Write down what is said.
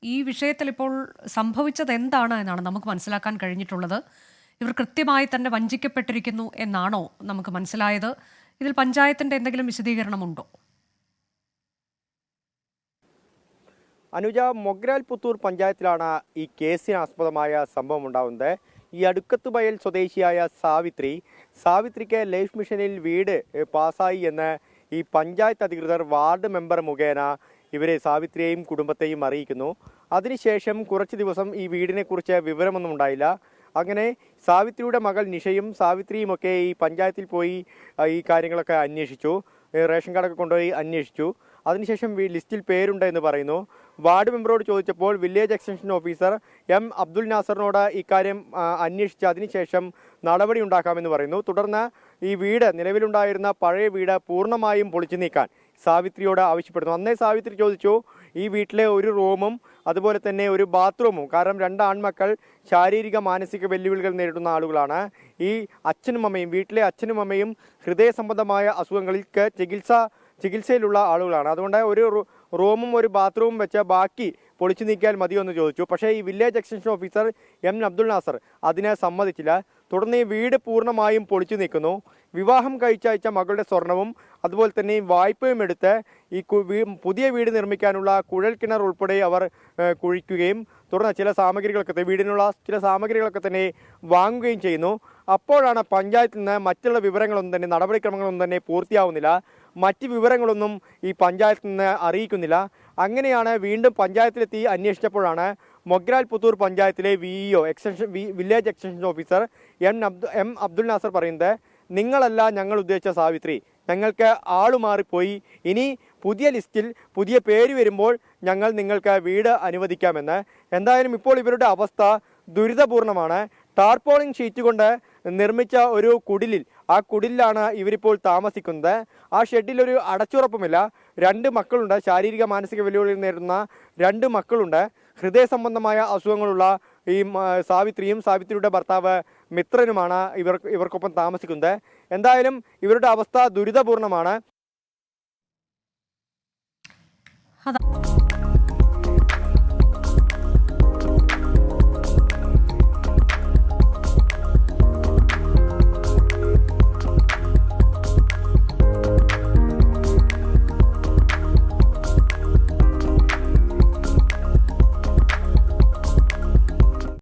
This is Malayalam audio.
ഈ വിഷയത്തിൽ ഇപ്പോൾ സംഭവിച്ചത് എന്താണ് എന്നാണ് നമുക്ക് മനസ്സിലാക്കാൻ കഴിഞ്ഞിട്ടുള്ളത്. ഇവർ കൃത്യമായി തന്നെ വഞ്ചിക്കപ്പെട്ടിരിക്കുന്നു എന്നാണോ നമുക്ക് മനസ്സിലായത്? ഇതിൽ പഞ്ചായത്തിന്റെ എന്തെങ്കിലും വിശദീകരണമുണ്ടോ? അനുജ, മൊഗ്രാൽ പുത്തൂർ പഞ്ചായത്തിലാണ് ഈ കേസിന് ആസ്പദമായ സംഭവം ഉണ്ടാകുന്നത്. ഈ അടുക്കത്തുബയൽ സ്വദേശിയായ സാവിത്രിക്ക് ലൈഫ് മിഷനിൽ വീട് പാസ്സായി എന്ന് ഈ പഞ്ചായത്ത് അധികൃതർ വാർഡ് മെമ്പർ മുഖേന ഇവരെ സാവിത്രിയെയും കുടുംബത്തെയും അറിയിക്കുന്നു. അതിനുശേഷം കുറച്ച് ദിവസം ഈ വീടിനെ കുറിച്ച് വിവരമൊന്നും ഉണ്ടായില്ല. അങ്ങനെ സാവിത്രിയുടെ മകൾ നിഷയും സാവിത്രിയുമൊക്കെ ഈ പഞ്ചായത്തിൽ പോയി ഈ കാര്യങ്ങളൊക്കെ അന്വേഷിച്ചു. റേഷൻ കാർഡൊക്കെ കൊണ്ടുപോയി അന്വേഷിച്ചു. അതിനുശേഷം ലിസ്റ്റിൽ പേരുണ്ട് എന്ന് പറയുന്നു. വാർഡ് മെമ്പറോട് ചോദിച്ചപ്പോൾ village extension officer M Abdul നാസറിനോട് ഇക്കാര്യം അന്വേഷിച്ച് അതിനുശേഷം നടപടി ഉണ്ടാക്കാമെന്ന് പറയുന്നു. തുടർന്ന് ഈ വീട്, നിലവിലുണ്ടായിരുന്ന പഴയ വീട് പൂർണ്ണമായും പൊളിച്ചു നീക്കാൻ സാവിത്രിയോട് ആവശ്യപ്പെടുന്നു. അന്നേ സാവിത്രി ചോദിച്ചു, ഈ വീട്ടിലെ ഒരു റൂമും അതുപോലെ തന്നെ ഒരു ബാത്റൂമും, കാരണം 2 ആൺമക്കൾ ശാരീരിക മാനസിക വെല്ലുവിളികൾ നേരിടുന്ന ആളുകളാണ്. ഈ വീട്ടിലെ അച്ഛനും അമ്മയും ഹൃദയ സംബന്ധമായ അസുഖങ്ങൾക്ക് ചികിത്സയിലുള്ള ആളുകളാണ്. അതുകൊണ്ട് ഒരു റൂമും ഒരു ബാത്റൂമും വെച്ച് ബാക്കി പൊളിച്ചു നീക്കിയാൽ മതിയോ എന്ന് ചോദിച്ചു. പക്ഷേ ഈ village extension officer M Abdul Nasar അതിനെ സമ്മതിച്ചില്ല. തുടർന്ന് ഈ വീട് പൂർണ്ണമായും പൊളിച്ചു നീക്കുന്നു. വിവാഹം കഴിച്ചയച്ച മകളുടെ സ്വർണവും അതുപോലെ തന്നെ വായ്പയും എടുത്ത് ഈ പുതിയ വീട് നിർമ്മിക്കാനുള്ള കുഴൽ കിണർ ഉൾപ്പെടെ അവർ കുഴിക്കുകയും തുടർന്ന് വീടിനുള്ള ചില സാമഗ്രികളൊക്കെ തന്നെ വാങ്ങുകയും ചെയ്യുന്നു. അപ്പോഴാണ് പഞ്ചായത്തിൽ നിന്ന് മറ്റുള്ള വിവരങ്ങളൊന്നും തന്നെ, നടപടിക്രമങ്ങളൊന്നും തന്നെ പൂർത്തിയാവുന്നില്ല. മറ്റ് വിവരങ്ങളൊന്നും ഈ പഞ്ചായത്തിൽ നിന്ന് അറിയിക്കുന്നില്ല. അങ്ങനെയാണ് വീണ്ടും പഞ്ചായത്തിലെത്തി അന്വേഷിച്ചപ്പോഴാണ് മൊഗ്രാൽ പുത്തൂർ പഞ്ചായത്തിലെ village extension officer M Abdul Nasar പറയുന്നത്, നിങ്ങളല്ല ഞങ്ങൾ ഉദ്ദേശിച്ച സാവിത്രി, ഞങ്ങൾക്ക് ആളുമാറിപ്പോയി, ഇനി പുതിയ ലിസ്റ്റിൽ പുതിയ പേര് വരുമ്പോൾ ഞങ്ങൾ നിങ്ങൾക്ക് വീട് അനുവദിക്കാമെന്ന്. എന്തായാലും ഇപ്പോൾ ഇവരുടെ അവസ്ഥ ദുരിതപൂർണമാണ്. ടാർപോളിംഗ് ഷീറ്റ് കൊണ്ട് നിർമ്മിച്ച ഒരു കുടിലിൽ, ആ കുടിലാണ് ഇവരിപ്പോൾ താമസിക്കുന്നത്. ആ ഷെഡിൽ ഒരു അടച്ചുറപ്പുമില്ല. 2 മക്കളുണ്ട്, ശാരീരിക മാനസിക വെല്ലുവിളികൾ നേരിടുന്ന 2 മക്കളുണ്ട്. ഹൃദയ സംബന്ധമായ അസുഖങ്ങളുള്ള ഈ സാവിത്രിയും സാവിത്രിയുടെ ഭർത്താവ് മിത്രനുമാണ് ഇവർക്കൊപ്പം താമസിക്കുന്നത്. എന്തായാലും ഇവരുടെ അവസ്ഥ ദുരിതപൂർണമാണ്.